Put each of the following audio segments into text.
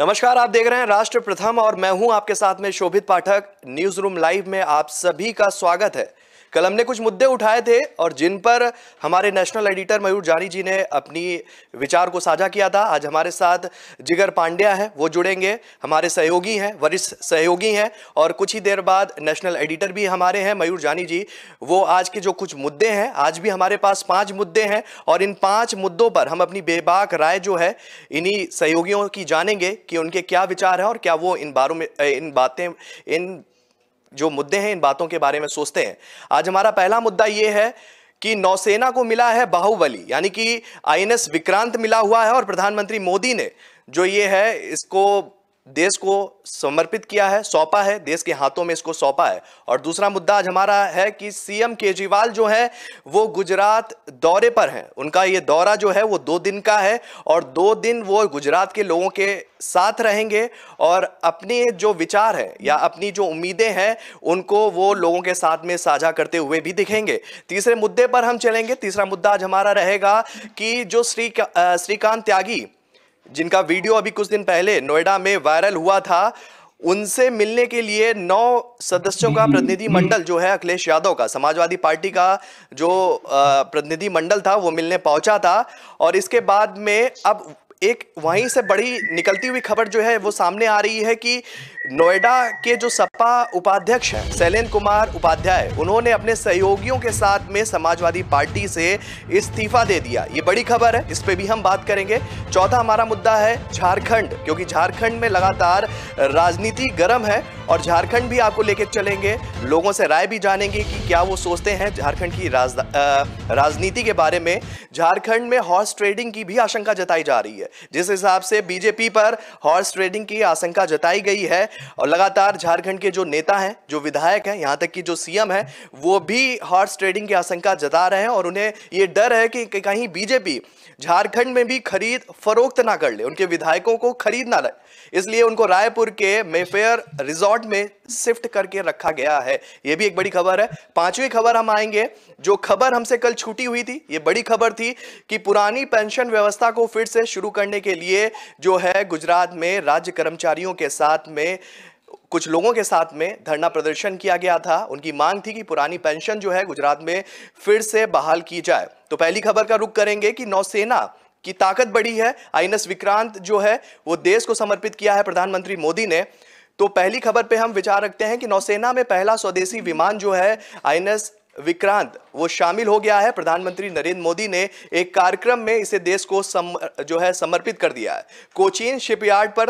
नमस्कार, आप देख रहे हैं राष्ट्र प्रथम और मैं हूं आपके साथ में शोभित पाठक। न्यूज रूम लाइव में आप सभी का स्वागत है। कल हमने कुछ मुद्दे उठाए थे और जिन पर हमारे नेशनल एडिटर मयूर जानी जी ने अपनी विचार को साझा किया था। आज हमारे साथ जिगर पांड्या है, वो जुड़ेंगे, हमारे सहयोगी हैं, वरिष्ठ सहयोगी हैं, और कुछ ही देर बाद नेशनल एडिटर भी हमारे हैं मयूर जानी जी। वो आज के जो कुछ मुद्दे हैं, आज भी हमारे पास 5 मुद्दे हैं और इन 5 मुद्दों पर हम अपनी बेबाक राय जो है इन्हीं सहयोगियों की जानेंगे कि उनके क्या विचार हैं और क्या वो इन जो मुद्दे हैं इन बातों के बारे में सोचते हैं। आज हमारा पहला मुद्दा ये है कि नौसेना को मिला है बाहुबली, यानी कि आईएनएस विक्रांत मिला हुआ है और प्रधानमंत्री मोदी ने जो ये है इसको देश को समर्पित किया है, सौंपा है, देश के हाथों में इसको सौंपा है। और दूसरा मुद्दा आज हमारा है कि सीएम केजरीवाल जो है वो गुजरात दौरे पर हैं। उनका ये दौरा जो है वो 2 दिन का है और 2 दिन वो गुजरात के लोगों के साथ रहेंगे और अपने जो विचार है या अपनी जो उम्मीदें हैं उनको वो लोगों के साथ में साझा करते हुए भी दिखेंगे। तीसरे मुद्दे पर हम चलेंगे। तीसरा मुद्दा आज हमारा रहेगा कि जो श्रीकांत त्यागी, जिनका वीडियो अभी कुछ दिन पहले नोएडा में वायरल हुआ था, उनसे मिलने के लिए 9 सदस्यों का प्रतिनिधि मंडल जो है अखिलेश यादव का, समाजवादी पार्टी का जो प्रतिनिधि मंडल था वो मिलने पहुंचा था। और इसके बाद में अब एक वहीं से बड़ी निकलती हुई खबर जो है वो सामने आ रही है कि नोएडा के जो सपा उपाध्यक्ष हैं शैलेंद्र कुमार उपाध्याय, उन्होंने अपने सहयोगियों के साथ में समाजवादी पार्टी से इस्तीफा दे दिया। ये बड़ी खबर है, इस पे भी हम बात करेंगे। चौथा हमारा मुद्दा है झारखंड, क्योंकि झारखंड में लगातार राजनीति गर्म है और झारखंड भी आपको लेके चलेंगे, लोगों से राय भी जानेंगे कि क्या वो सोचते हैं झारखंड की राजनीति के बारे में। झारखंड में हॉर्स ट्रेडिंग की भी आशंका जताई जा रही है। जिस हिसाब से बीजेपी पर हॉर्स ट्रेडिंग की आशंका जताई गई है और लगातार झारखंड के जो नेता हैं, जो विधायक हैं, यहां तक कि जो सीएम है, वो भी हॉर्स ट्रेडिंग की आशंका जता रहे हैं और उन्हें ये डर है कि कहीं बीजेपी झारखंड में भी खरीद फरोख्त ना कर ले, उनके विधायकों को खरीद ना ले, इसलिए उनको रायपुर के मेफेयर रिजॉर्ट में शिफ्ट करके रखा गया है। यह भी एक बड़ी खबर है। 5वीं खबर हम आएंगे। जो खबर हमसे कल छूटी हुई थी, ये बड़ी खबर थी कि पुरानी पेंशन व्यवस्था को फिर से शुरू करने के लिए जो है गुजरात में राज्य कर्मचारियों के साथ में कुछ लोगों के साथ में धरना प्रदर्शन किया गया था। उनकी मांग थी कि पुरानी पेंशन जो है गुजरात में फिर से बहाल की जाए। तो पहली खबर का रुख करेंगे कि नौसेना की ताकत बढ़ी है। आईएनएस विक्रांत जो है वो देश को समर्पित किया है प्रधानमंत्री मोदी ने। तो पहली खबर पे हम विचार रखते हैं कि नौसेना में पहला स्वदेशी विमान जो है आईएनएस विक्रांत वो शामिल हो गया है। प्रधानमंत्री नरेंद्र मोदी ने एक कार्यक्रम में इसे देश को समर्पित कर दिया है। कोचीन शिपयार्ड पर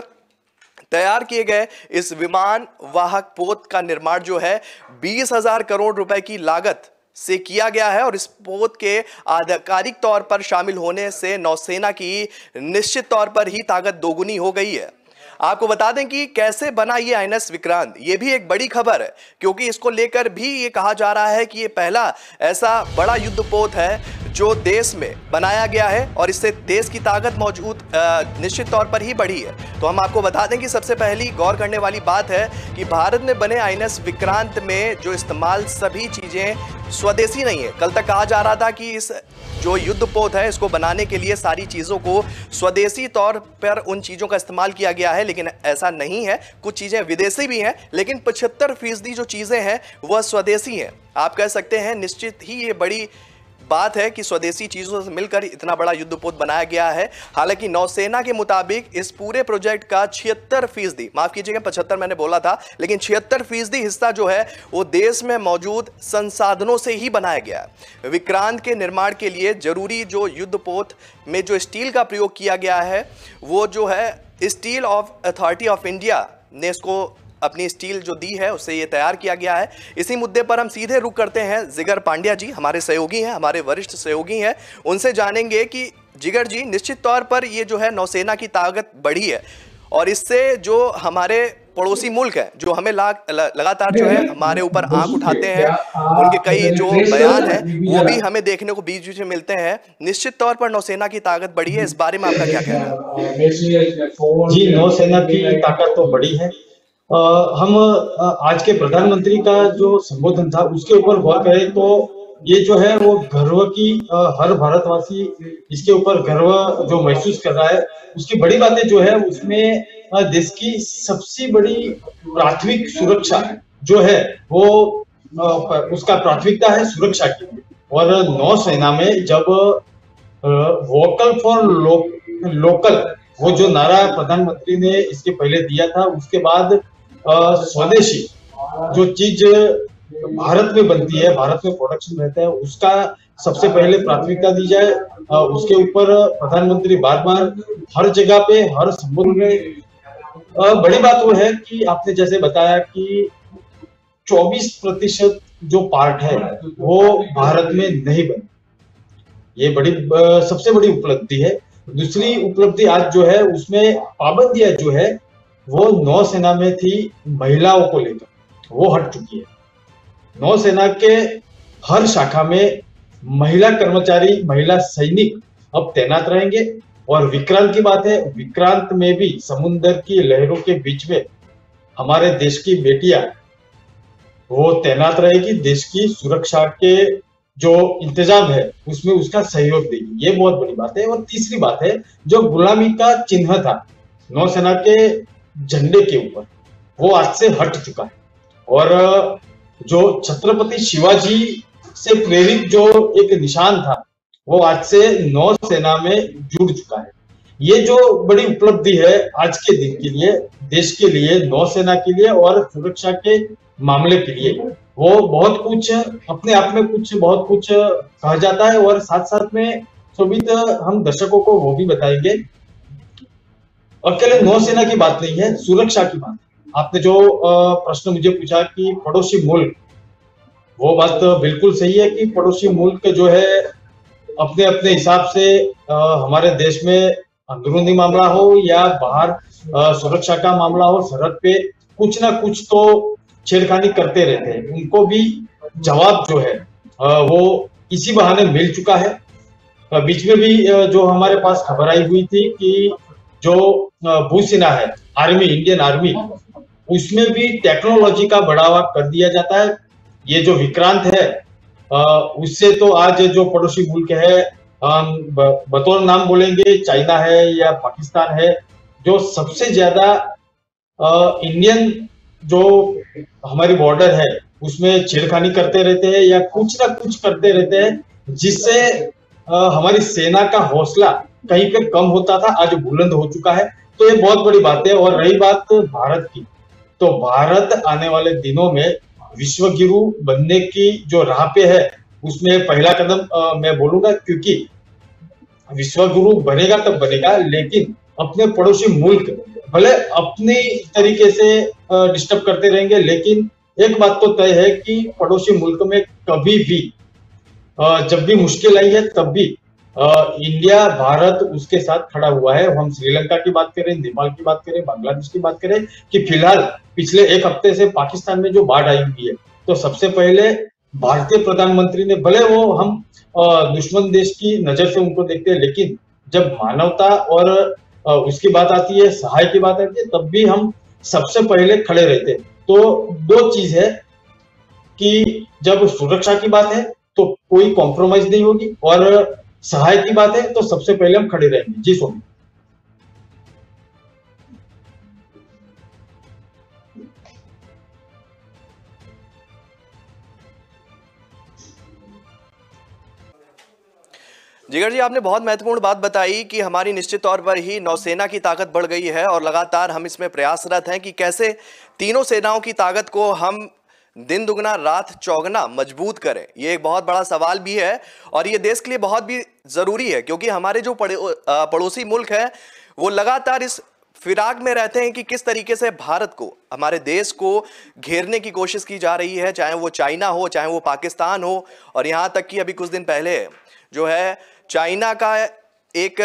तैयार किए गए इस विमान वाहक पोत का निर्माण जो है 20,000 करोड़ रुपए की लागत से किया गया है और इस पोत के आधिकारिक तौर पर शामिल होने से नौसेना की निश्चित तौर पर ही ताकत दोगुनी हो गई है। आपको बता दें कि कैसे बना ये आईएनएस विक्रांत, ये भी एक बड़ी खबर है, क्योंकि इसको लेकर भी ये कहा जा रहा है कि ये पहला ऐसा बड़ा युद्धपोत है जो देश में बनाया गया है और इससे देश की ताकत मौजूद निश्चित तौर पर ही बढ़ी है। तो हम आपको बता दें कि सबसे पहली गौर करने वाली बात है कि भारत में बने आईएनएस विक्रांत में जो इस्तेमाल सभी चीजें स्वदेशी नहीं है। कल तक कहा जा रहा था कि इस जो युद्धपोत है इसको बनाने के लिए सारी चीजों को स्वदेशी तौर पर उन चीजों का इस्तेमाल किया गया है, लेकिन ऐसा नहीं है। कुछ चीजें विदेशी भी हैं, लेकिन 75% जो चीजें हैं वह स्वदेशी हैं। आप कह सकते हैं निश्चित ही ये बड़ी बात है कि स्वदेशी चीजों से मिलकर इतना बड़ा युद्धपोत बनाया गया है। हालांकि नौसेना के मुताबिक इस पूरे प्रोजेक्ट का 76%, माफ कीजिएगा 75 मैंने बोला था, लेकिन 76% हिस्सा जो है वो देश में मौजूद संसाधनों से ही बनाया गया है। विक्रांत के निर्माण के लिए जरूरी जो युद्धपोत में जो स्टील का प्रयोग किया गया है वो जो है स्टील अथॉरिटी ऑफ इंडिया ने इसको अपनी स्टील जो दी है उससे ये तैयार किया गया है। इसी मुद्दे पर हम सीधे रुख करते हैं। जिगर पांड्या जी हमारे सहयोगी हैं, हमारे वरिष्ठ सहयोगी हैं, उनसे जानेंगे कि जिगर जी, निश्चित तौर पर ये जो है नौसेना की ताकत बढ़ी है और इससे जो हमारे पड़ोसी मुल्क हैं जो हमें लगातार जो है हमारे ऊपर आंख उठाते हैं, उनके कई जो बयान हैं वो भी हमें देखने को बीच बीच में मिलते हैं। निश्चित तौर पर नौसेना की ताकत बढ़ी है, इस बारे में आपका क्या कहना है? जी, नौसेना की ताकत तो बढ़ी है। हम आज के प्रधानमंत्री का जो संबोधन था उसके ऊपर गौर करें तो ये जो है वो गर्व की हर भारतवासी इसके ऊपर गर्व जो महसूस कर रहा है। उसकी बड़ी बातें जो है उसमें देश की सबसे बड़ी प्राथमिक सुरक्षा जो है वो उसका प्राथमिकता है सुरक्षा की। और नौसेना में जब वोकल फॉर लोकल वो जो नारा प्रधानमंत्री ने इसके पहले दिया था, उसके बाद स्वदेशी जो चीज भारत में बनती है, भारत में प्रोडक्शन रहता है, उसका सबसे पहले प्राथमिकता दी जाए। उसके ऊपर प्रधानमंत्री बार बार हर जगह पे हर संबोधन में बड़ी बात वो है कि आपने जैसे बताया कि 24% जो पार्ट है वो भारत में नहीं बने, ये बड़ी सबसे बड़ी उपलब्धि है। दूसरी उपलब्धि आज जो है उसमें पाबंदियां जो है वो नौसेना में थी महिलाओं को लेकर, वो हट चुकी है। नौसेना के हर शाखा में महिला कर्मचारी, महिला सैनिक अब तैनात रहेंगे। और विक्रांत की बात है, विक्रांत में भी समुद्र की लहरों के बीच में हमारे देश की बेटियां वो तैनात रहेगी, देश की सुरक्षा के जो इंतजाम है उसमें उसका सहयोग देगी, ये बहुत बड़ी बात है। और तीसरी बात है, जो गुलामी का चिन्ह था नौसेना के झंडे के ऊपर, वो आज से हट चुका है। और जो छत्रपति शिवाजी से प्रेरित जो एक निशान था वो आज से नौसेना में जुड़ चुका है। ये जो बड़ी उपलब्धि है आज के दिन के लिए, देश के लिए, नौसेना के लिए और सुरक्षा के मामले के लिए, वो बहुत कुछ अपने आप में बहुत कुछ कहा जाता है। और साथ साथ में शोभित हम दर्शकों को वो भी बताएंगे, अकेले नौसेना की बात नहीं है, सुरक्षा की बात है। आपने जो प्रश्न मुझे पूछा कि पड़ोसी मुल्क, वो बात बिल्कुल सही है कि पड़ोसी मुल्क जो है अपने अपने हिसाब से हमारे देश में अंदरूनी मामला हो या बाहर सुरक्षा का मामला हो, सरहद पे कुछ ना कुछ तो छेड़खानी करते रहते हैं। उनको भी जवाब जो है वो इसी बहाने मिल चुका है। बीच में भी जो हमारे पास खबर आई हुई थी कि जो भूसेना है, आर्मी, इंडियन आर्मी, उसमें भी टेक्नोलॉजी का बढ़ावा कर दिया जाता है। ये जो विक्रांत है उससे तो आज जो पड़ोसी मुल्क है, बतौर नाम बोलेंगे चाइना है या पाकिस्तान है, जो सबसे ज्यादा इंडियन जो हमारी बॉर्डर है उसमें छेड़खानी करते रहते हैं या कुछ ना कुछ करते रहते हैं, जिससे हमारी सेना का हौसला कहीं पे कम होता था, आज बुलंद हो चुका है। तो ये बहुत बड़ी बात है। और रही बात भारत की, तो भारत आने वाले दिनों में विश्व गुरु बनने की जो राह पे है उसमें पहला कदम मैं बोलूंगा, क्योंकि विश्व गुरु बनेगा तब बनेगा, लेकिन अपने पड़ोसी मुल्क भले अपनी तरीके से डिस्टर्ब करते रहेंगे, लेकिन एक बात तो तय है कि पड़ोसी मुल्क में कभी भी जब भी मुश्किल आई है तब भी इंडिया, भारत उसके साथ खड़ा हुआ है। हम श्रीलंका की बात करें, नेपाल की बात करें, बांग्लादेश की बात करें, कि फिलहाल पिछले एक हफ्ते से पाकिस्तान में जो बाढ़ आई हुई है, तो सबसे पहले भारतीय प्रधानमंत्री ने, भले वो हम दुश्मन देश की नजर से उनको देखते हैं, लेकिन जब मानवता और उसकी बात आती है, सहाय की बात आती है, तब भी हम सबसे पहले खड़े रहते हैं। तो दो चीज है कि जब सुरक्षा की बात है तो कोई कॉम्प्रोमाइज नहीं होगी, और सहाय की बात है तो सबसे पहले हम खड़े रहेंगे। जी सोनी। जिगर जी, आपने बहुत महत्वपूर्ण बात बताई कि हमारी निश्चित तौर पर ही नौसेना की ताकत बढ़ गई है और लगातार हम इसमें प्रयासरत हैं कि कैसे तीनों सेनाओं की ताकत को हम दिन दुगना रात चौगुना मजबूत करें। ये एक बहुत बड़ा सवाल भी है और ये देश के लिए बहुत भी जरूरी है, क्योंकि हमारे जो पड़ोसी मुल्क है वो लगातार इस फिराक में रहते हैं कि किस तरीके से भारत को, हमारे देश को घेरने की कोशिश की जा रही है, चाहे वो चाइना हो, चाहे वो पाकिस्तान हो। और यहां तक कि अभी कुछ दिन पहले जो है चाइना का एक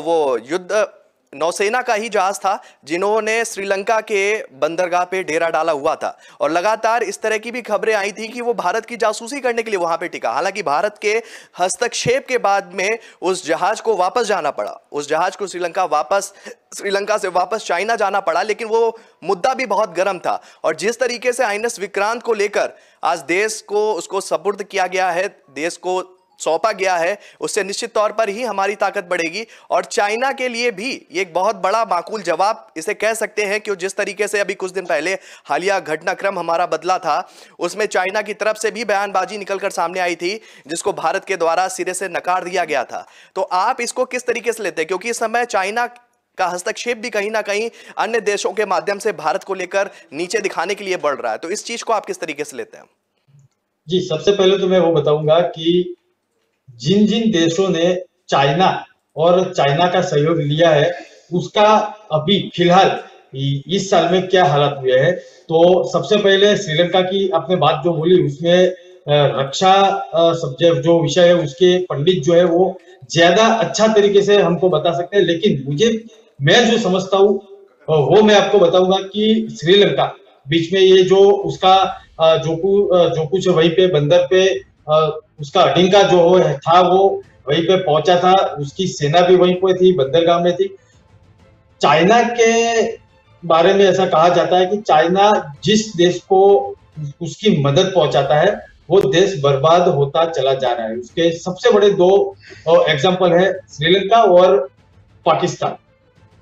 वो युद्ध नौसेना का ही जहाज था जिन्होंने श्रीलंका के बंदरगाह पे डेरा डाला हुआ था, और लगातार इस तरह की भी खबरें आई थी कि वो भारत की जासूसी करने के लिए वहां पे टिका। हालांकि भारत के हस्तक्षेप के बाद में उस जहाज को वापस जाना पड़ा, उस जहाज को श्रीलंका से वापस चाइना जाना पड़ा, लेकिन वो मुद्दा भी बहुत गर्म था। और जिस तरीके से आईएनएस विक्रांत को लेकर आज देश को उसको सपुर्द किया गया है, देश को सौंपा गया है उससे निश्चित तौर पर ही हमारी ताकत बढ़ेगी। और चाइना के लिए भी ये एक बहुत बड़ा माकूल जवाब इसे कह सकते हैं कि जिस तरीके से अभी कुछ दिन पहले हालिया घटनाक्रम हमारा बदला था, उसमें चाइना की तरफ से भी बयानबाजी निकलकर सामने आई थी जिसको भारत के द्वारा सिरे से नकार दिया गया था। तो आप इसको किस तरीके से लेते हैं, क्योंकि इस समय चाइना का हस्तक्षेप भी कहीं ना कहीं अन्य देशों के माध्यम से भारत को लेकर नीचे दिखाने के लिए बढ़ रहा है, तो इस चीज को आप किस तरीके से लेते हैं? जी, सबसे पहले तो मैं वो बताऊंगा कि जिन जिन देशों ने चाइना और चाइना का सहयोग लिया है उसका अभी फिलहाल इस साल में क्या हालात हुए हैं। तो सबसे पहले श्रीलंका की आपने बात जो बोली उसमें रक्षा सब्जेक्ट जो विषय है उसके पंडित जो है वो ज्यादा अच्छा तरीके से हमको बता सकते हैं, लेकिन मैं जो समझता हूँ वो मैं आपको बताऊंगा कि श्रीलंका बीच में ये जो उसका जो कुछ वहीं पे बंदर पे उसका अडिंगा जो था वो वहीं पे पहुंचा था, उसकी सेना भी वहीं पे थी, बंदरगाह में थी। चाइना के बारे में ऐसा कहा जाता है कि चाइना जिस देश को उसकी मदद पहुंचाता है वो देश बर्बाद होता चला जा रहा है। उसके सबसे बड़े दो एग्जांपल है श्रीलंका और पाकिस्तान।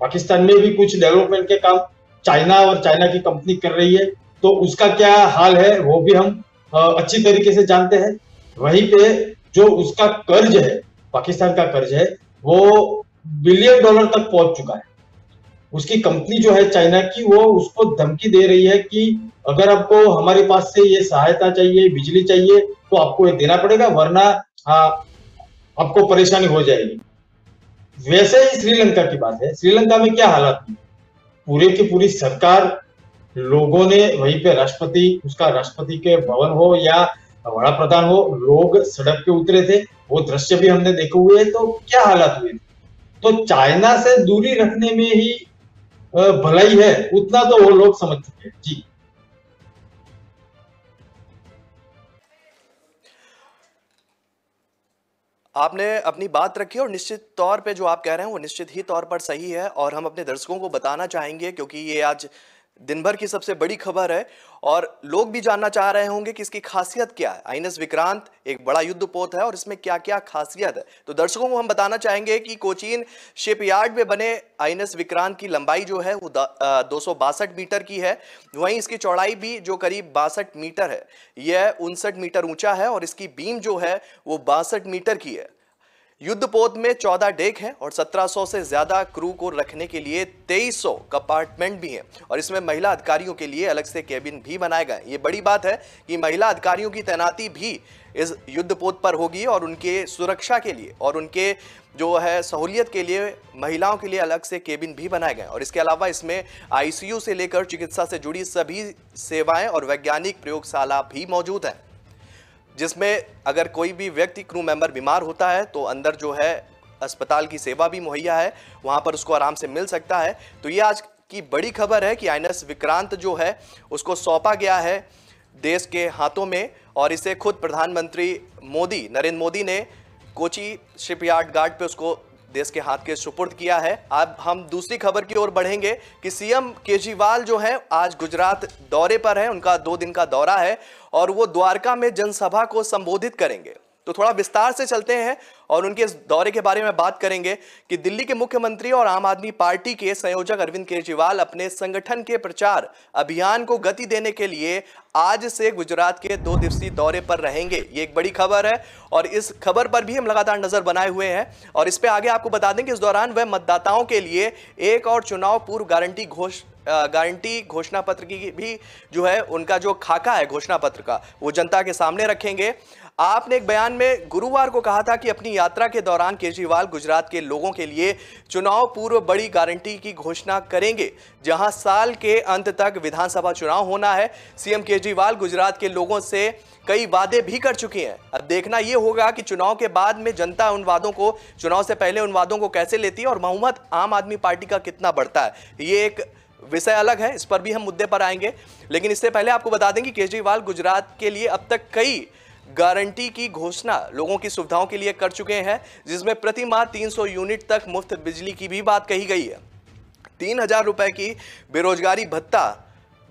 पाकिस्तान में भी कुछ डेवलपमेंट के काम चाइना और चाइना की कंपनी कर रही है, तो उसका क्या हाल है वो भी हम अच्छी तरीके से जानते हैं। वहीं पे जो उसका कर्ज है, पाकिस्तान का कर्ज है, वो बिलियन डॉलर तक पहुंच चुका है। उसकी कंपनी जो है चाइना की वो उसको धमकी दे रही है कि अगर आपको हमारे पास से ये सहायता चाहिए, बिजली चाहिए, तो आपको ये देना पड़ेगा, वरना आपको परेशानी हो जाएगी। वैसे ही श्रीलंका की बात है। श्रीलंका में क्या हालात है, पूरे की पूरी सरकार, लोगों ने वहीं पे राष्ट्रपति के भवन हो या बड़ा प्रधान हो, लोग सड़क पे उतरे थे, वो दृश्य भी हमने देखे हुए हैं। तो क्या हालात हुए थे, तो चाइना से दूरी रखने में ही भलाई है, उतना तो वो लोग समझ चुके हैं। जी, आपने अपनी बात रखी और निश्चित तौर पे जो आप कह रहे हैं वो निश्चित ही तौर पर सही है, और हम अपने दर्शकों को बताना चाहेंगे क्योंकि ये आज दिन भर की सबसे बड़ी खबर है और लोग भी जानना चाह रहे होंगे कि इसकी खासियत क्या है। आईएनएस विक्रांत एक बड़ा युद्धपोत है और इसमें क्या क्या खासियत है, तो दर्शकों को हम बताना चाहेंगे कि कोचीन शिपयार्ड में बने आईएनएस विक्रांत की लंबाई जो है वो 262 मीटर की है। वहीं इसकी चौड़ाई भी जो करीब 62 मीटर है, यह 59 मीटर ऊंचा है और इसकी बीम जो है वो 62 मीटर की है। युद्धपोत में 14 डेक हैं और 1700 से ज्यादा क्रू को रखने के लिए 2300 कंपार्टमेंट भी हैं और इसमें महिला अधिकारियों के लिए अलग से केबिन भी बनाए गए। ये बड़ी बात है कि महिला अधिकारियों की तैनाती भी इस युद्धपोत पर होगी और उनके सुरक्षा के लिए और उनके जो है सहूलियत के लिए महिलाओं के लिए अलग से केबिन भी बनाए गए और इसके अलावा इसमें आईसीयू से लेकर चिकित्सा से जुड़ी सभी सेवाएं और वैज्ञानिक प्रयोगशाला भी मौजूद है, जिसमें अगर कोई भी व्यक्ति क्रू मेंबर बीमार होता है तो अंदर जो है अस्पताल की सेवा भी मुहैया है, वहां पर उसको आराम से मिल सकता है। तो ये आज की बड़ी खबर है कि आईएनएस विक्रांत जो है उसको सौंपा गया है देश के हाथों में और इसे खुद प्रधानमंत्री नरेंद्र मोदी ने कोची शिपयार्ड गार्ड पे उसको देश के हाथ के सुपुर्द किया है। अब हम दूसरी खबर की ओर बढ़ेंगे कि सीएम केजरीवाल जो है आज गुजरात दौरे पर है, उनका 2 दिन का दौरा है और वो द्वारका में जनसभा को संबोधित करेंगे। तो थोड़ा विस्तार से चलते हैं और उनके इस दौरे के बारे में बात करेंगे कि दिल्ली के मुख्यमंत्री और आम आदमी पार्टी के संयोजक अरविंद केजरीवाल अपने संगठन के प्रचार अभियान को गति देने के लिए आज से गुजरात के 2 दिवसीय दौरे पर रहेंगे। ये एक बड़ी खबर है और इस खबर पर भी हम लगातार नजर बनाए हुए हैं और इस पे आगे आपको बता दें कि इस दौरान वह मतदाताओं के लिए एक और चुनाव पूर्व गारंटी घोषणा पत्र की भी जो है उनका जो खाका है घोषणा पत्र का वो जनता के सामने रखेंगे। आपने एक बयान में गुरुवार को कहा था कि अपनी यात्रा के दौरान केजरीवाल गुजरात के लोगों के लिए चुनाव पूर्व बड़ी गारंटी की घोषणा करेंगे, जहां साल के अंत तक विधानसभा चुनाव होना है। सीएम केजरीवाल गुजरात के लोगों से कई वादे भी कर चुके हैं। अब देखना यह होगा कि चुनाव के बाद में जनता उन वादों को, चुनाव से पहले उन वादों को कैसे लेती है और बहुमत आम आदमी पार्टी का कितना बढ़ता है। ये एक विषय अलग है, इस पर भी हम मुद्दे पर आएंगे, लेकिन इससे पहले आपको बता दें कि केजरीवाल गुजरात के लिए अब तक कई गारंटी की घोषणा लोगों की सुविधाओं के लिए कर चुके हैं, जिसमें प्रति माह 300 यूनिट तक मुफ्त बिजली की भी बात कही गई है, 3000 रुपए की बेरोजगारी भत्ता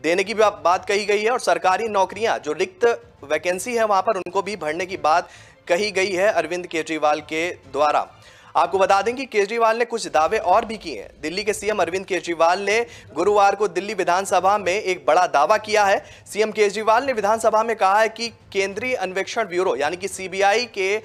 देने की भी बात कही गई है और सरकारी नौकरियां जो रिक्त वैकेंसी है वहां पर उनको भी भरने की बात कही गई है अरविंद केजरीवाल के द्वारा। आपको बता दें कि केजरीवाल ने कुछ दावे और भी किए हैं। दिल्ली के सीएम अरविंद केजरीवाल ने गुरुवार को दिल्ली विधानसभा में एक बड़ा दावा किया है। सीएम केजरीवाल ने विधानसभा में कहा है कि केंद्रीय अन्वेषण ब्यूरो यानी कि सीबीआई के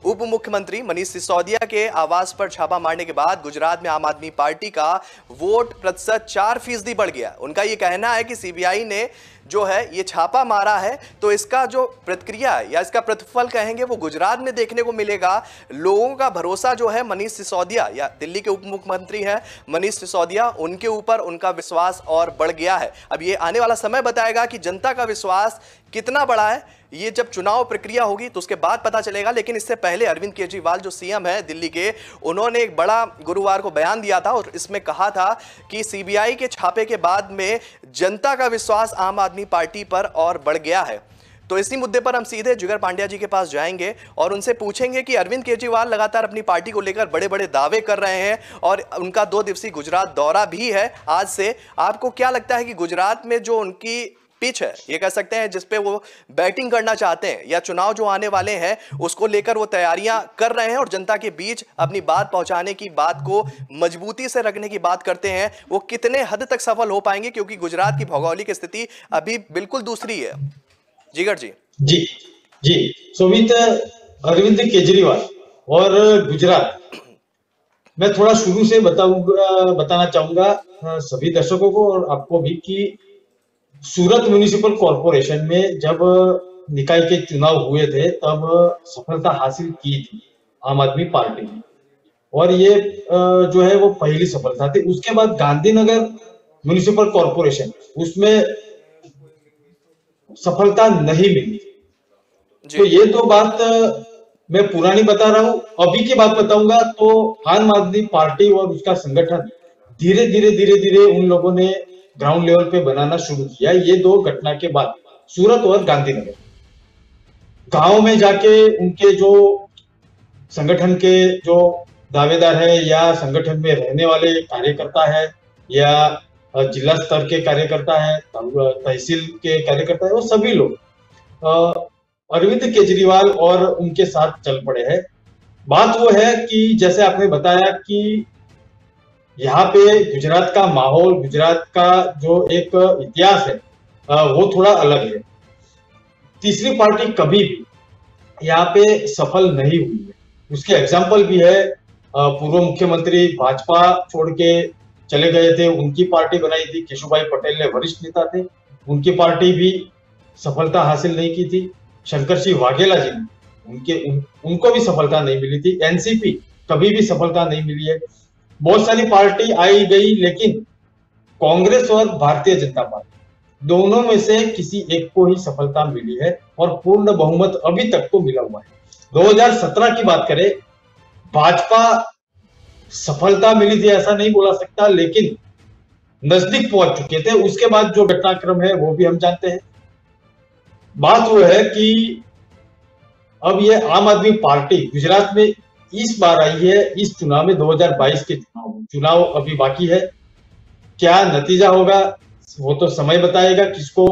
उप मुख्यमंत्री मनीष सिसोदिया के आवास पर छापा मारने के बाद गुजरात में आम आदमी पार्टी का वोट प्रतिशत 4% बढ़ गया। उनका यह कहना है कि सीबीआई ने जो है ये छापा मारा है तो इसका जो प्रतिक्रिया है या इसका प्रतिफल कहेंगे वो गुजरात में देखने को मिलेगा। लोगों का भरोसा जो है मनीष सिसोदिया या दिल्ली के उप मुख्यमंत्री हैं मनीष सिसोदिया, उनके ऊपर उनका विश्वास और बढ़ गया है। अब ये आने वाला समय बताएगा कि जनता का विश्वास कितना बढ़ा है। ये जब चुनाव प्रक्रिया होगी तो उसके बाद पता चलेगा। लेकिन इससे पहले अरविंद केजरीवाल जो सीएम है दिल्ली के, उन्होंने एक बड़ा गुरुवार को बयान दिया था और इसमें कहा था कि सीबीआई के छापे के बाद में जनता का विश्वास आम आदमी पार्टी पर और बढ़ गया है। तो इसी मुद्दे पर हम सीधे जिगर पांड्या जी के पास जाएंगे और उनसे पूछेंगे कि अरविंद केजरीवाल लगातार अपनी पार्टी को लेकर बड़े बड़े दावे कर रहे हैं और उनका 2 दिवसीय गुजरात दौरा भी है आज से। आपको क्या लगता है कि गुजरात में जो उनकी पिच है, ये कह सकते हैं जिसपे वो बैटिंग करना चाहते हैं, या चुनाव जो आने वाले हैं उसको लेकर वो तैयारियां कर रहे हैं और जनता के बीच अपनी बात पहुंचाने की बात को मजबूती से रखने की बात करते हैं, वो कितने हद तक सफल हो पाएंगे? क्योंकि गुजरात की भौगोलिक स्थिति अभी बिल्कुल दूसरी है। जिगर जी। जी शोभित, अरविंद केजरीवाल और गुजरात, मैं थोड़ा शुरू से बताना चाहूंगा सभी दर्शकों को और आपको भी कि सूरत म्युनिसिपल कॉर्पोरेशन में जब निकाय के चुनाव हुए थे तब सफलता हासिल की थी आम आदमी पार्टी ने, और ये जो है वो पहली सफलता थी। उसके बाद गांधीनगर म्युनिसिपल कॉर्पोरेशन, उसमें सफलता नहीं मिली। तो ये तो बात मैं पुरानी बता रहा हूं। अभी की बात बताऊंगा तो आम आदमी पार्टी और उसका संगठन धीरे धीरे उन लोगों ने ग्राउंड लेवल पे बनाना शुरू किया। ये 2 घटना के बाद सूरत और गांधीनगर गांव में जाके उनके जो संगठन के जो दावेदार है या संगठन में रहने वाले कार्यकर्ता है या जिला स्तर के कार्यकर्ता है, तहसील के कार्यकर्ता है, वो सभी लोग अरविंद केजरीवाल और उनके साथ चल पड़े हैं। बात वो है कि जैसे आपने बताया कि यहाँ पे गुजरात का माहौल, गुजरात का जो एक इतिहास है वो थोड़ा अलग है। तीसरी पार्टी कभी भी यहाँ पे सफल नहीं हुई है। उसके एग्जाम्पल भी है, पूर्व मुख्यमंत्री भाजपा छोड़ के चले गए थे, उनकी पार्टी बनाई थी, केशुभाई पटेल ने वरिष्ठ नेता थे, उनकी पार्टी भी सफलता हासिल नहीं की थी। शंकर सिंह वाघेला जी ने उनको भी सफलता नहीं मिली थी। एनसीपी कभी भी सफलता नहीं मिली है। बहुत सारी पार्टी आई गई, लेकिन कांग्रेस और भारतीय जनता पार्टी दोनों में से किसी एक को ही सफलता मिली है और पूर्ण बहुमत अभी तक तो मिला हुआ है। 2017 की बात करें, भाजपा सफलता मिली थी ऐसा नहीं बोला सकता, लेकिन नजदीक पहुंच चुके थे। उसके बाद जो घटनाक्रम है वो भी हम जानते हैं। बात वो है कि अब ये आम आदमी पार्टी गुजरात में इस बार आई है, इस चुनाव में 2022 के चुनाव अभी बाकी है। क्या नतीजा होगा वो तो समय बताएगा, किसको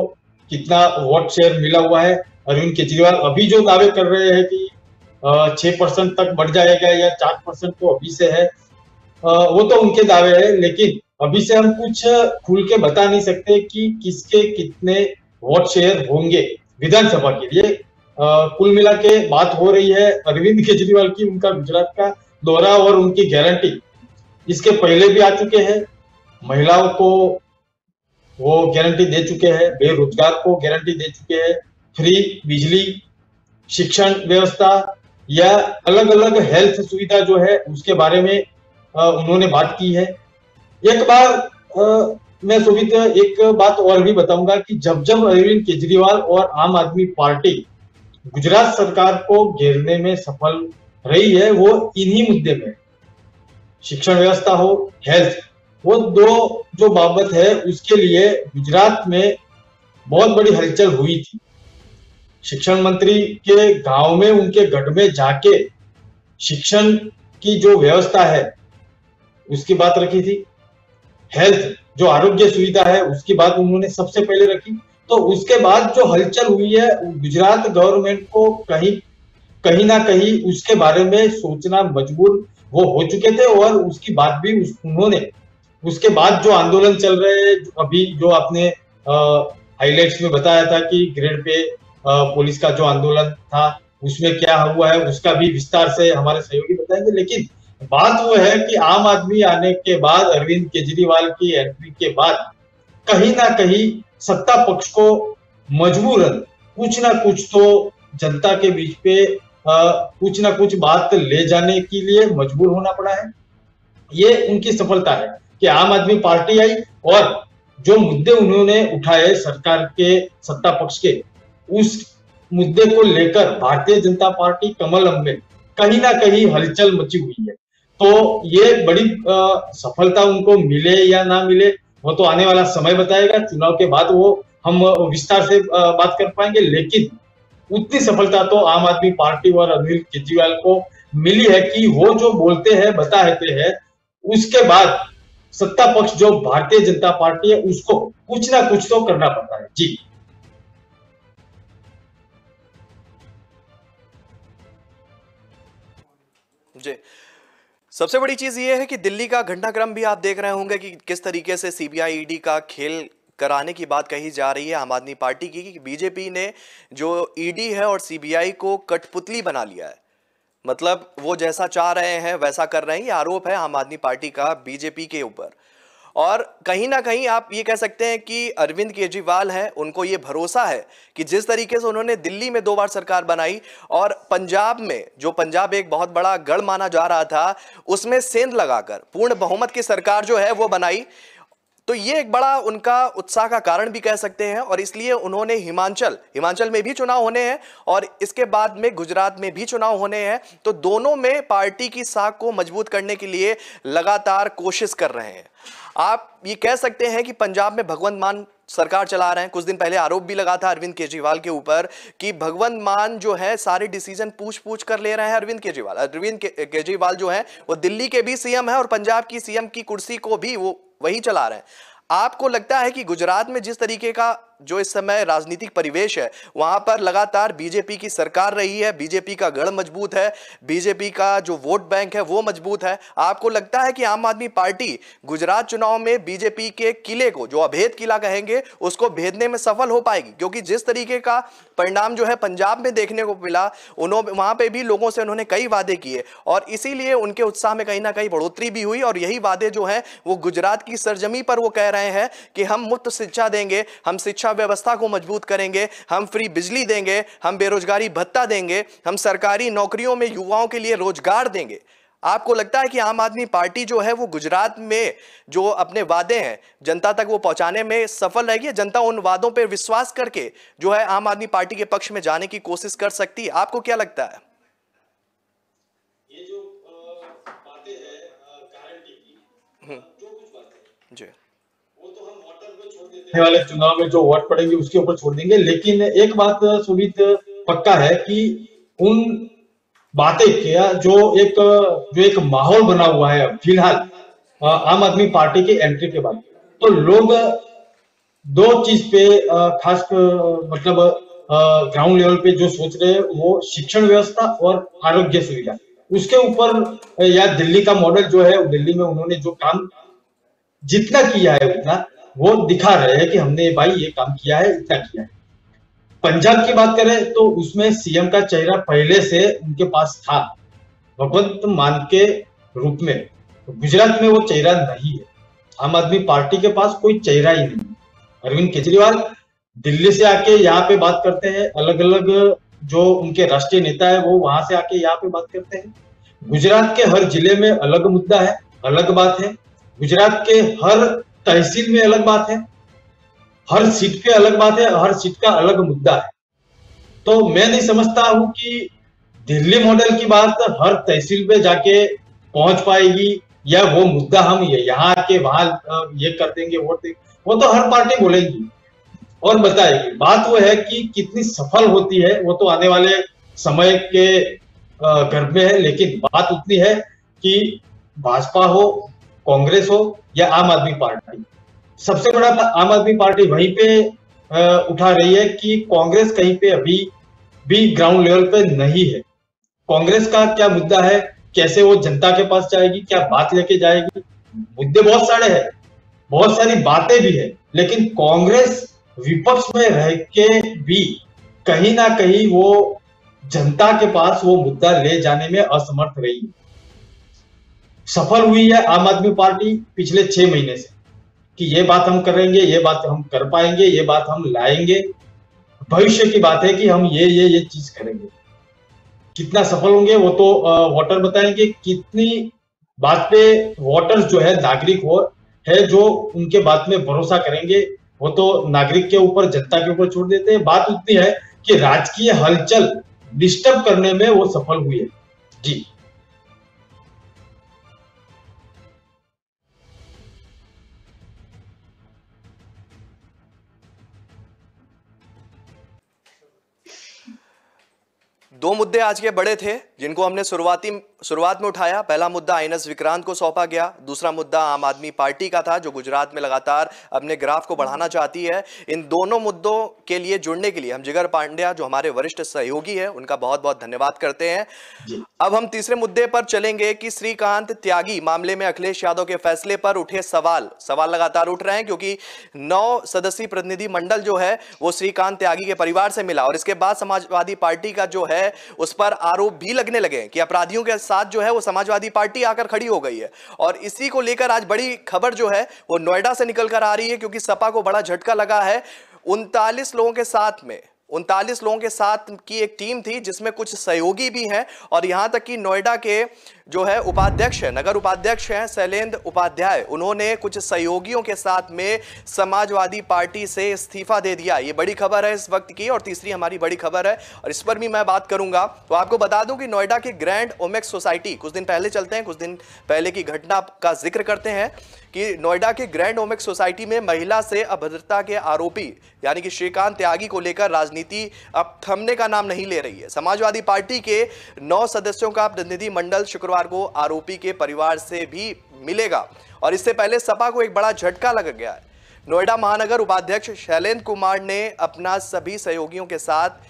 कितना वोट शेयर मिला हुआ है। अरविंद केजरीवाल अभी जो दावे कर रहे हैं कि 6% तक बढ़ जाएगा या 4% तो अभी से है, वो तो उनके दावे है, लेकिन अभी से हम कुछ खुल के बता नहीं सकते कि किसके कितने वोट शेयर होंगे विधानसभा के लिए। कुल मिला के बात हो रही है अरविंद केजरीवाल की, उनका गुजरात का दौरा और उनकी गारंटी इसके पहले भी आ चुके हैं। महिलाओं को वो गारंटी दे चुके हैं, बेरोजगार को गारंटी दे चुके हैं, फ्री बिजली, शिक्षण व्यवस्था या अलग अलग हेल्थ सुविधा जो है उसके बारे में उन्होंने बात की है। एक बार मैं शोभित एक बात और भी बताऊंगा कि जब अरविंद केजरीवाल और आम आदमी पार्टी गुजरात सरकार को घेरने में सफल रही है, वो इन्हीं मुद्दे में, शिक्षण व्यवस्था हो, हेल्थ, वो 2 जो बाबत है उसके लिए गुजरात में बहुत बड़ी हलचल हुई थी। शिक्षण मंत्री के गांव में, उनके गढ़ में जाके शिक्षण की जो व्यवस्था है उसकी बात रखी थी। हेल्थ जो आरोग्य सुविधा है उसकी बात उन्होंने सबसे पहले रखी। तो उसके बाद जो हलचल हुई है, गुजरात गवर्नमेंट को कहीं कहीं ना कहीं उसके बारे में सोचना मजबूर वो हो चुके थे। और उसकी बात भी उन्होंने उसके बाद जो आंदोलन चल रहे हैं, अभी जो आपने हाइलाइट्स में बताया था कि ग्रेड पे पुलिस का जो आंदोलन था उसमें क्या हुआ है, उसका भी विस्तार से हमारे सहयोगी बताएंगे। लेकिन बात वो है कि आम आदमी आने के बाद, अरविंद केजरीवाल की एंट्री के बाद कहीं ना कहीं सत्ता पक्ष को मजबूरन कुछ ना कुछ तो जनता के बीच पे कुछ ना कुछ बात ले जाने के लिए मजबूर होना पड़ा है। ये उनकी सफलता है कि आम आदमी पार्टी आई और जो मुद्दे उन्होंने उठाए सरकार के सत्ता पक्ष के, उस मुद्दे को लेकर भारतीय जनता पार्टी कमलम में कहीं ना कहीं हलचल मची हुई है। तो ये बड़ी सफलता उनको मिले या ना मिले वो तो आने वाला समय बताएगा। चुनाव के बाद वो हम विस्तार से बात कर पाएंगे। लेकिन उतनी सफलता तो आम आदमी पार्टी और अरविंद केजरीवाल को मिली है कि वो जो बोलते हैं बताते हैं, उसके बाद सत्ता पक्ष जो भारतीय जनता पार्टी है उसको कुछ ना कुछ तो करना पड़ता है। जी जी, सबसे बड़ी चीज ये है कि दिल्ली का घटनाक्रम भी आप देख रहे होंगे कि किस तरीके से सीबीआई ईडी का खेल कराने की बात कही जा रही है आम आदमी पार्टी की, कि बीजेपी ने जो ईडी है और सीबीआई को कठपुतली बना लिया है। मतलब वो जैसा चाह रहे हैं वैसा कर रहे हैं, ये आरोप है आम आदमी पार्टी का बीजेपी के ऊपर। और कहीं ना कहीं आप ये कह सकते हैं कि अरविंद केजरीवाल है, उनको ये भरोसा है कि जिस तरीके से उन्होंने दिल्ली में 2 बार सरकार बनाई और पंजाब में, जो पंजाब एक बहुत बड़ा गढ़ माना जा रहा था, उसमें सेंध लगाकर पूर्ण बहुमत की सरकार जो है वो बनाई, तो ये एक बड़ा उनका उत्साह का कारण भी कह सकते हैं। और इसलिए उन्होंने हिमाचल में भी चुनाव होने हैं और इसके बाद में गुजरात में भी चुनाव होने हैं, तो दोनों में पार्टी की साख को मजबूत करने के लिए लगातार कोशिश कर रहे हैं। आप ये कह सकते हैं कि पंजाब में भगवंत मान सरकार चला रहे हैं। कुछ दिन पहले आरोप भी लगा था अरविंद केजरीवाल के ऊपर कि भगवंत मान जो है सारे डिसीजन पूछ कर ले रहे हैं अरविंद केजरीवाल जो है वो दिल्ली के भी सीएम है और पंजाब की सीएम की कुर्सी को भी वो वही चला रहे हैं। आपको लगता है कि गुजरात में जिस तरीके का जो इस समय राजनीतिक परिवेश है, वहां पर लगातार बीजेपी की सरकार रही है, बीजेपी का गढ़ मजबूत है, बीजेपी का जो वोट बैंक है वो मजबूत है, आपको लगता है कि आम आदमी पार्टी गुजरात चुनाव में बीजेपी के किले को, जो अभेद किला कहेंगे, उसको भेदने में सफल हो पाएगी? क्योंकि जिस तरीके का परिणाम जो है पंजाब में देखने को मिला, उन्होंने वहां पे भी लोगों से उन्होंने कई वादे किए और इसीलिए उनके उत्साह में कहीं ना कहीं बढ़ोतरी भी हुई। और यही वादे जो है वो गुजरात की सरजमी पर वो कह रहे हैं कि हम मुफ्त शिक्षा देंगे, हम शिक्षा व्यवस्था को मजबूत करेंगे, हम फ्री बिजली देंगे, हम बेरोजगारी भत्ता देंगे, हम सरकारी नौकरियों में युवाओं के लिए रोजगार देंगे। आपको लगता है कि आम आदमी पार्टी जो है वो गुजरात में जो अपने वादे हैं जनता तक वो पहुंचाने में सफल रहेगी? जनता उन वादों पर विश्वास करके जो है आम आदमी पार्टी के पक्ष में जाने की कोशिश कर सकती है? आपको क्या लगता है? ये जो बातें हैं गारंटी की, जो कुछ बातें जी वो तो हम वोटर पे छोड़ देते हैं, वाले चुनाव में जो वोट पड़ेंगे उसके ऊपर छोड़ देंगे। लेकिन एक बात सुमित पक्का है कि उन बातें क्या जो एक माहौल बना हुआ है फिलहाल आम आदमी पार्टी की एंट्री के बाद, तो लोग 2 चीज पे खास मतलब ग्राउंड लेवल पे जो सोच रहे हैं वो शिक्षण व्यवस्था और आरोग्य सुविधा, उसके ऊपर या दिल्ली का मॉडल जो है, दिल्ली में उन्होंने जो काम जितना किया है उतना वो दिखा रहे हैं कि हमने भाई ये काम किया है, इतना किया है। पंजाब की बात करें तो उसमें सीएम का चेहरा पहले से उनके पास था भगवंत मान के रूप में। गुजरात में वो चेहरा नहीं है, आम आदमी पार्टी के पास कोई चेहरा ही नहीं। अरविंद केजरीवाल दिल्ली से आके यहाँ पे बात करते हैं, अलग अलग जो उनके राष्ट्रीय नेता है वो वहां से आके यहाँ पे बात करते हैं। गुजरात के हर जिले में अलग मुद्दा है, अलग बात है। गुजरात के हर तहसील में अलग बात है, हर सीट पे अलग बात है, हर सीट का अलग मुद्दा है। तो मैं नहीं समझता हूं कि दिल्ली मॉडल की बात हर तहसील पे जाके पहुंच पाएगी या वो मुद्दा हम यहाँ आके वहां ये कर देंगे, वोट देंगे, वो तो हर पार्टी बोलेगी और बताएगी। बात वो है कि कितनी सफल होती है वो तो आने वाले समय के गर्भ में है। लेकिन बात उतनी है कि भाजपा हो, कांग्रेस हो या आम आदमी पार्टी, सबसे बड़ा आम आदमी पार्टी वहीं पे उठा रही है कि कांग्रेस कहीं पे अभी भी ग्राउंड लेवल पे नहीं है। कांग्रेस का क्या मुद्दा है, कैसे वो जनता के पास जाएगी, क्या बात लेके जाएगी। मुद्दे बहुत सारे हैं, बहुत सारी बातें भी है, लेकिन कांग्रेस विपक्ष में रह के भी कहीं ना कहीं वो जनता के पास वो मुद्दा ले जाने में असमर्थ रही है। सफल हुई है आम आदमी पार्टी पिछले 6 महीने से कि ये बात हम करेंगे, ये बात हम कर पाएंगे, ये बात हम लाएंगे, भविष्य की बात है कि हम ये चीज करेंगे। कितना सफल होंगे वो तो वोटर बताएंगे, कितनी बात पे वोटर्स जो है नागरिक है जो उनके बात में भरोसा करेंगे, वो तो नागरिक के ऊपर, जनता के ऊपर छोड़ देते हैं। बात उतनी है कि राजकीय हलचल डिस्टर्ब करने में वो सफल हुई है। जी दो मुद्दे आज के बड़े थे जिनको हमने शुरुआत में उठाया। पहला मुद्दा आईएनएस विक्रांत को सौंपा गया, दूसरा मुद्दा आम आदमी पार्टी का था जो गुजरात में लगातार अपने ग्राफ को बढ़ाना चाहती है। इन दोनों मुद्दों के लिए जुड़ने के लिए हम जिगर पांड्या जो हमारे वरिष्ठ सहयोगी है उनका बहुत बहुत धन्यवाद करते हैं। अब हम तीसरे मुद्दे पर चलेंगे कि श्रीकांत त्यागी मामले में अखिलेश यादव के फैसले पर उठे सवाल लगातार उठ रहे हैं, क्योंकि 9 सदस्यीय प्रतिनिधि मंडल जो है वो श्रीकांत त्यागी के परिवार से मिला और इसके बाद समाजवादी पार्टी का जो है उस पर आरोप भी लगने लगे कि अपराधियों के साथ जो है वो समाजवादी पार्टी आकर खड़ी हो गई है। और इसी को लेकर आज बड़ी खबर जो है वो नोएडा से निकल कर आ रही है, क्योंकि सपा को बड़ा झटका लगा है। 39 लोगों के साथ की एक टीम थी जिसमें कुछ सहयोगी भी हैं और यहां तक कि नोएडा के जो है उपाध्यक्ष है, नगर उपाध्यक्ष हैं शैलेंद्र उपाध्याय, उन्होंने कुछ सहयोगियों के साथ में समाजवादी पार्टी से इस्तीफा दे दिया। ये बड़ी खबर है इस वक्त की। और तीसरी हमारी बड़ी खबर है और इस पर भी मैं बात करूंगा। तो आपको बता दूं कि नोएडा के ग्रैंड ओमेक्स सोसाइटी, कुछ दिन पहले चलते हैं, कुछ दिन पहले की घटना का जिक्र करते हैं कि नोएडा के ग्रैंड ओमेक्स सोसाइटी में महिला से अभद्रता के आरोपी यानी कि श्रीकांत त्यागी को लेकर राजनीति अब थमने का नाम नहीं ले रही है। समाजवादी पार्टी के 9 सदस्यों का प्रतिनिधि मंडल शुक्रवार को आरोपी के परिवार से भी मिलेगा और इससे पहले सपा को एक बड़ा झटका लग गया है। नोएडा महानगर उपाध्यक्ष शैलेंद्र कुमार ने अपना सभी सहयोगियों के साथ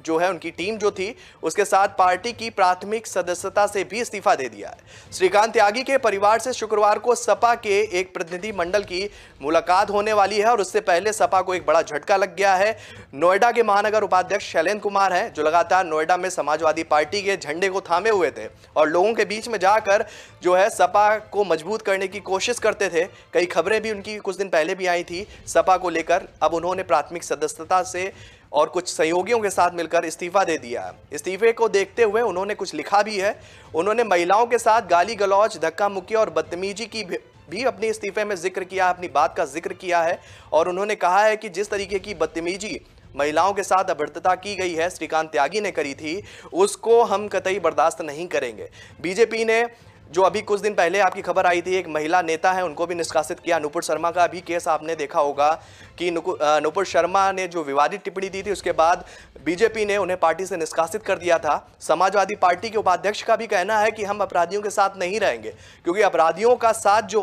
जो है उनकी टीम जो थी उसके साथ पार्टी की प्राथमिक सदस्यता से भी इस्तीफा दे दिया है। श्रीकांत त्यागी के परिवार से शुक्रवार को सपा के एक प्रतिनिधि मंडल की मुलाकात होने वाली है और उससे पहले सपा को एक बड़ा झटका लग गया है। नोएडा के महानगर उपाध्यक्ष शैलेंद्र कुमार हैं जो लगातार नोएडा में समाजवादी पार्टी के झंडे को थामे हुए थे और लोगों के बीच में जाकर जो है सपा को मजबूत करने की कोशिश करते थे। कई खबरें भी उनकी कुछ दिन पहले भी आई थी सपा को लेकर। अब उन्होंने प्राथमिक सदस्यता से और कुछ सहयोगियों के साथ मिलकर इस्तीफा दे दिया है। इस्तीफे को देखते हुए उन्होंने कुछ लिखा भी है। उन्होंने महिलाओं के साथ गाली गलौज, धक्का मुक्की और बदतमीजी की भी अपने इस्तीफे में जिक्र किया, अपनी बात का जिक्र किया है और उन्होंने कहा है कि जिस तरीके की बदतमीजी महिलाओं के साथ अभद्रता की गई है, श्रीकांत त्यागी ने करी थी, उसको हम कतई बर्दाश्त नहीं करेंगे। बीजेपी ने जो अभी कुछ दिन पहले आपकी खबर आई थी एक महिला नेता है उनको भी निष्कासित किया। नुपुर शर्मा का भी केस आपने देखा होगा कि नुपुर शर्मा ने जो विवादित टिप्पणी दी थी उसके बाद बीजेपी ने उन्हें पार्टी से निष्कासित कर दिया था। समाजवादी पार्टी के उपाध्यक्ष का भी कहना है कि हम अपराधियों के साथ नहीं रहेंगे, क्योंकि अपराधियों का साथ जो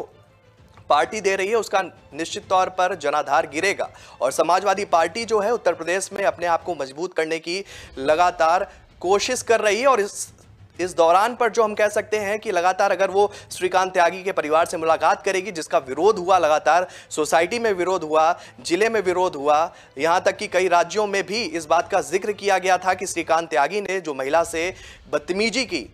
पार्टी दे रही है उसका निश्चित तौर पर जनाधार गिरेगा। और समाजवादी पार्टी जो है उत्तर प्रदेश में अपने आप को मजबूत करने की लगातार कोशिश कर रही है और इस दौरान पर जो हम कह सकते हैं कि लगातार अगर वो श्रीकांत त्यागी के परिवार से मुलाकात करेगी, जिसका विरोध हुआ, लगातार सोसाइटी में विरोध हुआ, जिले में विरोध हुआ, यहाँ तक कि कई राज्यों में भी इस बात का जिक्र किया गया था कि श्रीकांत त्यागी ने जो महिला से बदतमीजी की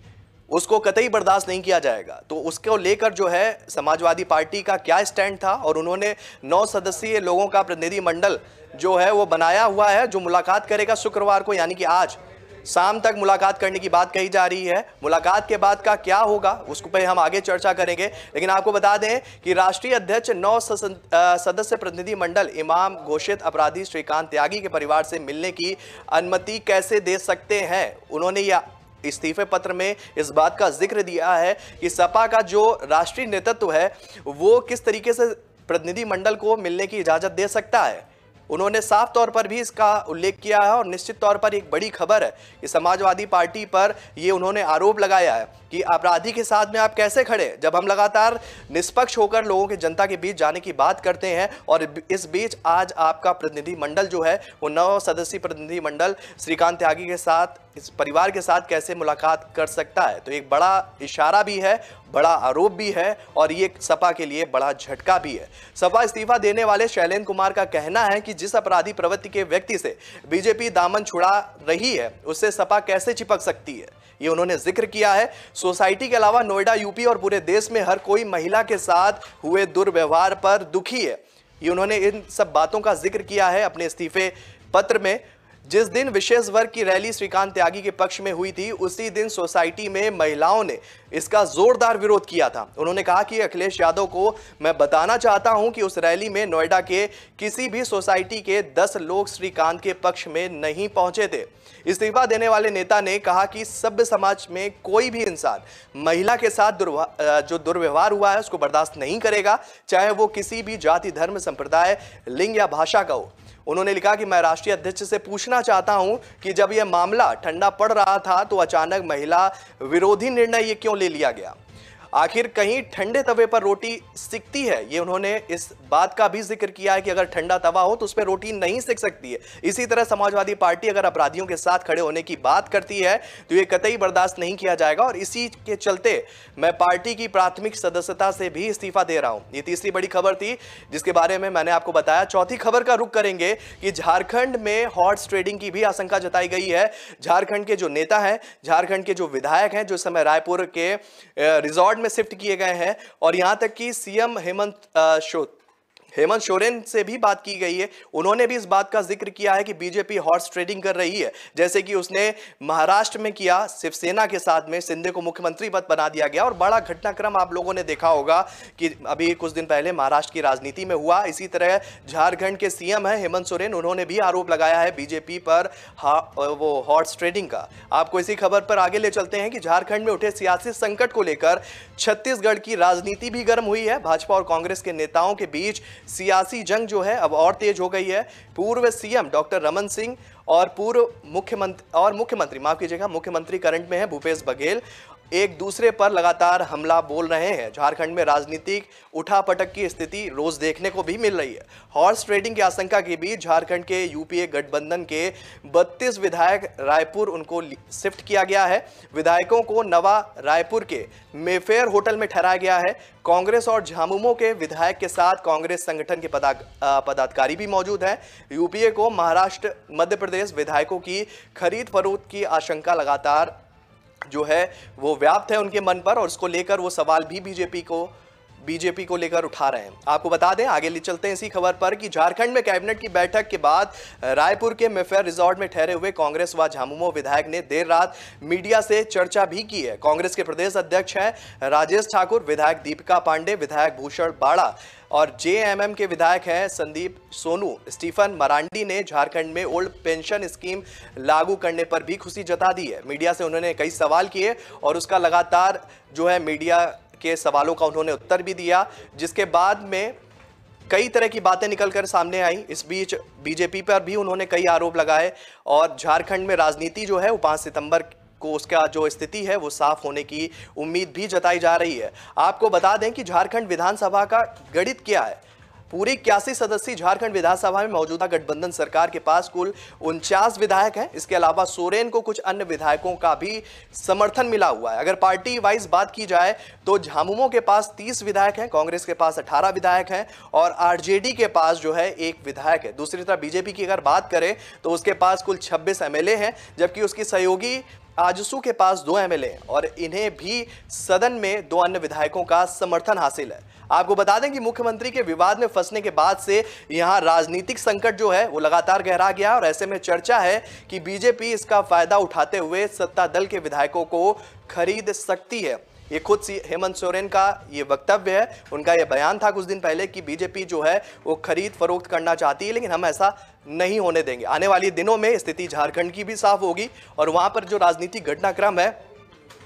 उसको कतई बर्दाश्त नहीं किया जाएगा। तो उसको लेकर जो है समाजवादी पार्टी का क्या स्टैंड था और उन्होंने 9 सदस्यीय लोगों का प्रतिनिधि मंडल जो है वो बनाया हुआ है जो मुलाकात करेगा शुक्रवार को, यानी कि आज शाम तक मुलाकात करने की बात कही जा रही है। मुलाकात के बाद का क्या होगा उसको पे हम आगे चर्चा करेंगे, लेकिन आपको बता दें कि राष्ट्रीय अध्यक्ष 9 सदस्य प्रतिनिधि मंडल इमाम घोषित अपराधी श्रीकांत त्यागी के परिवार से मिलने की अनुमति कैसे दे सकते हैं। उन्होंने यह इस्तीफे पत्र में इस बात का जिक्र दिया है कि सपा का जो राष्ट्रीय नेतृत्व है वो किस तरीके से प्रतिनिधि मंडल को मिलने की इजाजत दे सकता है। उन्होंने साफ तौर पर भी इसका उल्लेख किया है और निश्चित तौर पर एक बड़ी खबर है कि समाजवादी पार्टी पर ये उन्होंने आरोप लगाया है कि अपराधी के साथ में आप कैसे खड़े, जब हम लगातार निष्पक्ष होकर लोगों के जनता के बीच जाने की बात करते हैं। और इस बीच आज आपका प्रतिनिधि मंडल जो है वो 9 सदस्यीय प्रतिनिधि मंडल श्रीकांत त्यागी के साथ, इस परिवार के साथ कैसे मुलाकात कर सकता है, तो एक बड़ा इशारा भी है, बड़ा आरोप भी है और ये सपा के लिए बड़ा झटका भी है। सपा इस्तीफा देने वाले शैलेंद्र कुमार का कहना है कि जिस अपराधी प्रवृत्ति के व्यक्ति से बीजेपी दामन छुड़ा रही है उससे सपा कैसे चिपक सकती है, ये उन्होंने जिक्र किया है। सोसाइटी के अलावा नोएडा, यूपी और पूरे देश में हर कोई महिला के साथ हुए दुर्व्यवहार पर दुखी है, ये उन्होंने इन सब बातों का जिक्र किया है अपने इस्तीफे पत्र में। जिस दिन विशेष वर्ग की रैली श्रीकांत त्यागी के पक्ष में हुई थी उसी दिन सोसाइटी में महिलाओं ने इसका जोरदार विरोध किया था। उन्होंने कहा कि अखिलेश यादव को मैं बताना चाहता हूं कि उस रैली में नोएडा के किसी भी सोसाइटी के 10 लोग श्रीकांत के पक्ष में नहीं पहुंचे थे। इस्तीफा देने वाले नेता ने कहा कि सभ्य समाज में कोई भी इंसान महिला के साथ जो दुर्व्यवहार हुआ है उसको बर्दाश्त नहीं करेगा, चाहे वो किसी भी जाति, धर्म, संप्रदाय, लिंग या भाषा का हो। उन्होंने लिखा कि मैं राष्ट्रीय अध्यक्ष से पूछना चाहता हूं कि जब यह मामला ठंडा पड़ रहा था तो अचानक महिला विरोधी निर्णय ये क्यों ले लिया गया। आखिर कहीं ठंडे तवे पर रोटी सिकती है, ये उन्होंने इस बात का भी जिक्र किया है कि अगर ठंडा तवा हो तो उस पर रोटी नहीं सिक सकती है। इसी तरह समाजवादी पार्टी अगर अपराधियों के साथ खड़े होने की बात करती है तो ये कतई बर्दाश्त नहीं किया जाएगा और इसी के चलते मैं पार्टी की प्राथमिक सदस्यता से भी इस्तीफा दे रहा हूं। ये तीसरी बड़ी खबर थी जिसके बारे में मैंने आपको बताया। चौथी खबर का रुख करेंगे कि झारखंड में हॉर्स ट्रेडिंग की भी आशंका जताई गई है। झारखंड के जो नेता हैं, झारखंड के जो विधायक हैं, जो इस समय रायपुर के रिजॉर्ट में शिफ्ट किए गए हैं और यहां तक कि सीएम हेमंत सोरेन से भी बात की गई है। उन्होंने भी इस बात का जिक्र किया है कि बीजेपी हॉर्स ट्रेडिंग कर रही है, जैसे कि उसने महाराष्ट्र में किया। शिवसेना के साथ में शिंदे को मुख्यमंत्री पद बना दिया गया और बड़ा घटनाक्रम आप लोगों ने देखा होगा कि अभी कुछ दिन पहले महाराष्ट्र की राजनीति में हुआ। इसी तरह झारखंड के सीएम है हेमंत सोरेन, उन्होंने भी आरोप लगाया है बीजेपी पर वो हॉर्स ट्रेडिंग का। आपको इसी खबर पर आगे ले चलते हैं कि झारखंड में उठे सियासी संकट को लेकर छत्तीसगढ़ की राजनीति भी गर्म हुई है। भाजपा और कांग्रेस के नेताओं के बीच सियासी जंग जो है अब और तेज हो गई है। पूर्व सीएम डॉक्टर रमन सिंह और मुख्यमंत्री करंट में है भूपेश बघेल एक दूसरे पर लगातार हमला बोल रहे हैं। झारखंड में राजनीतिक उठापटक की स्थिति रोज देखने को भी मिल रही है। हॉर्स ट्रेडिंग की आशंका के बीच झारखंड के यूपीए गठबंधन के 32 विधायक रायपुर उनको शिफ्ट किया गया है। विधायकों को नवा रायपुर के मेफेयर होटल में ठहराया गया है। कांग्रेस और झामुमो के विधायक के साथ कांग्रेस संगठन के पदाधिकारी भी मौजूद हैं। यूपीए को महाराष्ट्र, मध्य प्रदेश विधायकों की खरीद फरोख्त की आशंका लगातार जो है वो व्याप्त है उनके मन पर और उसको लेकर वो सवाल भी बीजेपी को लेकर उठा रहे हैं। आपको बता दें, आगे ले चलते हैं इसी खबर पर कि झारखंड में कैबिनेट की बैठक के बाद रायपुर के मेफेयर रिजॉर्ट में ठहरे हुए कांग्रेस व झामुमो विधायक ने देर रात मीडिया से चर्चा भी की है। कांग्रेस के प्रदेश अध्यक्ष हैं राजेश ठाकुर, विधायक दीपिका पांडे, विधायक भूषण बाड़ा और जेएमएम के विधायक हैं संदीप सोनू। स्टीफन मरांडी ने झारखंड में ओल्ड पेंशन स्कीम लागू करने पर भी खुशी जता दी है। मीडिया से उन्होंने कई सवाल किए और उसका लगातार जो है मीडिया के सवालों का उन्होंने उत्तर भी दिया, जिसके बाद में कई तरह की बातें निकलकर सामने आई। इस बीच बीजेपी पर भी उन्होंने कई आरोप लगाए और झारखंड में राजनीति जो है वो 5 सितंबर को उसका जो स्थिति है वो साफ होने की उम्मीद भी जताई जा रही है। आपको बता दें कि झारखंड विधानसभा का गणित क्या है। पूरी 81 सदस्यीय झारखंड विधानसभा में मौजूदा गठबंधन सरकार के पास कुल 49 विधायक हैं। इसके अलावा सोरेन को कुछ अन्य विधायकों का भी समर्थन मिला हुआ है। अगर पार्टी वाइज बात की जाए तो झामुमो के पास 30 विधायक हैं, कांग्रेस के पास 18 विधायक हैं और आरजेडी के पास जो है 1 विधायक है। दूसरी तरफ बीजेपी की अगर बात करें तो उसके पास कुल 26 एमएलए हैं, जबकि उसकी सहयोगी आजसू के पास 2 एमएलए हैं और इन्हें भी सदन में 2 अन्य विधायकों का समर्थन हासिल है। आपको बता दें कि मुख्यमंत्री के विवाद में फंसने के बाद से यहां राजनीतिक संकट जो है वो लगातार गहरा गया और ऐसे में चर्चा है कि बीजेपी इसका फायदा उठाते हुए सत्ता दल के विधायकों को खरीद सकती है। ये खुद हेमंत सोरेन का ये वक्तव्य है, उनका ये बयान था कुछ दिन पहले कि बीजेपी जो है वो खरीद फरोख्त करना चाहती है, लेकिन हम ऐसा नहीं होने देंगे। आने वाले दिनों में स्थिति झारखंड की भी साफ होगी और वहां पर जो राजनीतिक घटनाक्रम है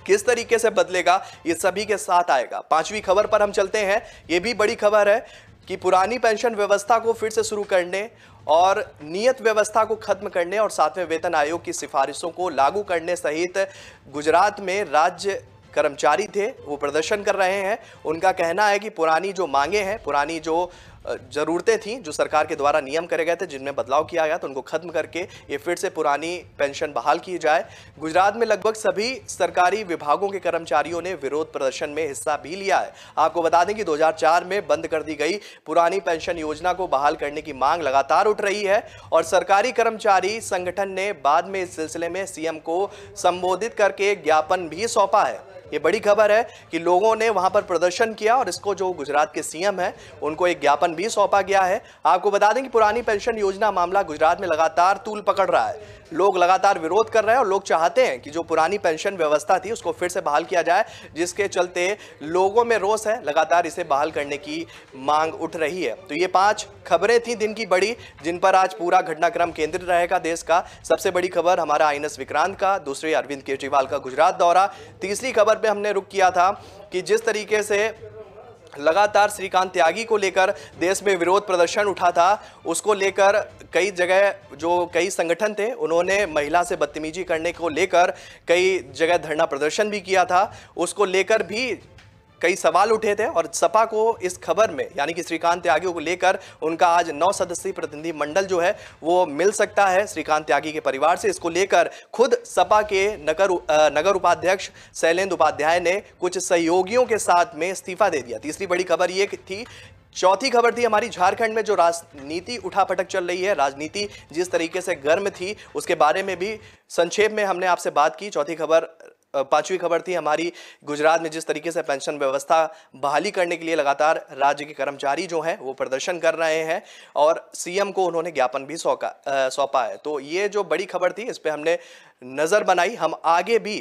किस तरीके से बदलेगा ये सभी के साथ आएगा। 5वीं खबर पर हम चलते हैं। ये भी बड़ी खबर है। कि पुरानी पेंशन व्यवस्था को फिर से शुरू करने और नियत व्यवस्था को खत्म करने और 7वें वेतन आयोग की सिफारिशों को लागू करने सहित गुजरात में राज्य कर्मचारी थे वो प्रदर्शन कर रहे हैं। उनका कहना है कि पुरानी जो मांगे हैं, पुरानी जो ज़रूरतें थी जो सरकार के द्वारा नियम करे गए थे जिनमें बदलाव किया गया तो उनको खत्म करके ये फिर से पुरानी पेंशन बहाल की जाए। गुजरात में लगभग सभी सरकारी विभागों के कर्मचारियों ने विरोध प्रदर्शन में हिस्सा भी लिया है। आपको बता दें कि 2004 में बंद कर दी गई पुरानी पेंशन योजना को बहाल करने की मांग लगातार उठ रही है और सरकारी कर्मचारी संगठन ने बाद में इस सिलसिले में सीएम को संबोधित करके ज्ञापन भी सौंपा है। ये बड़ी खबर है कि लोगों ने वहां पर प्रदर्शन किया और इसको जो गुजरात के सीएम है उनको एक ज्ञापन भी सौंपा गया है। आपको बता दें कि पुरानी पेंशन योजना मामला गुजरात में लगातार तूल पकड़ रहा है। लोग लगातार विरोध कर रहे हैं और लोग चाहते हैं कि जो पुरानी पेंशन व्यवस्था थी उसको फिर से बहाल किया जाए, जिसके चलते लोगों में रोष है, लगातार इसे बहाल करने की मांग उठ रही है। तो ये 5 खबरें थी दिन की बड़ी, जिन पर आज पूरा घटनाक्रम केंद्रित रहेगा देश का। सबसे बड़ी खबर हमारा आईएनएस विक्रांत का, दूसरी अरविंद केजरीवाल का गुजरात दौरा, तीसरी खबर पे हमने रुक किया था कि जिस तरीके से लगातार श्रीकांत त्यागी को लेकर देश में विरोध प्रदर्शन उठा था, उसको लेकर कई जगह जो कई संगठन थे उन्होंने महिला से बदतमीजी करने को लेकर कई जगह धरना प्रदर्शन भी किया था। उसको लेकर भी कई सवाल उठे थे और सपा को इस खबर में यानी कि श्रीकांत त्यागी को लेकर उनका आज 9 सदस्यीय प्रतिनिधि मंडल जो है वो मिल सकता है श्रीकांत त्यागी के परिवार से। इसको लेकर खुद सपा के नगर उपाध्यक्ष शैलेंद्र उपाध्याय ने कुछ सहयोगियों के साथ में इस्तीफा दे दिया। तीसरी बड़ी खबर ये थी। चौथी खबर थी हमारी झारखंड में जो राजनीति उठापटक चल रही है, राजनीति जिस तरीके से गर्म थी उसके बारे में भी संक्षेप में हमने आपसे बात की। चौथी खबर, पांचवी खबर थी हमारी गुजरात में जिस तरीके से पेंशन व्यवस्था बहाली करने के लिए लगातार राज्य के कर्मचारी जो हैं वो प्रदर्शन कर रहे हैं और सीएम को उन्होंने ज्ञापन भी सौंपा है। तो ये जो बड़ी खबर थी इस पे हमने नजर बनाई। हम आगे भी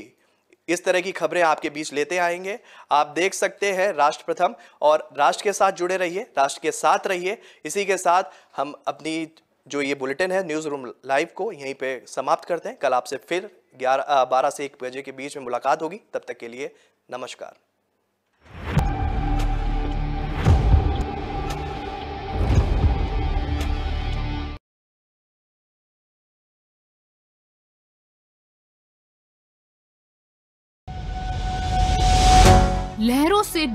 इस तरह की खबरें आपके बीच लेते आएंगे। आप देख सकते हैं राष्ट्र प्रथम और राष्ट्र के साथ जुड़े रहिए, राष्ट्र के साथ रहिए। इसी के साथ हम अपनी जो ये बुलेटिन है न्यूज़ रूम लाइव को यहीं पे समाप्त करते हैं। कल आपसे फिर 12 से 1 बजे के बीच में मुलाकात होगी। तब तक के लिए नमस्कार। लहरों से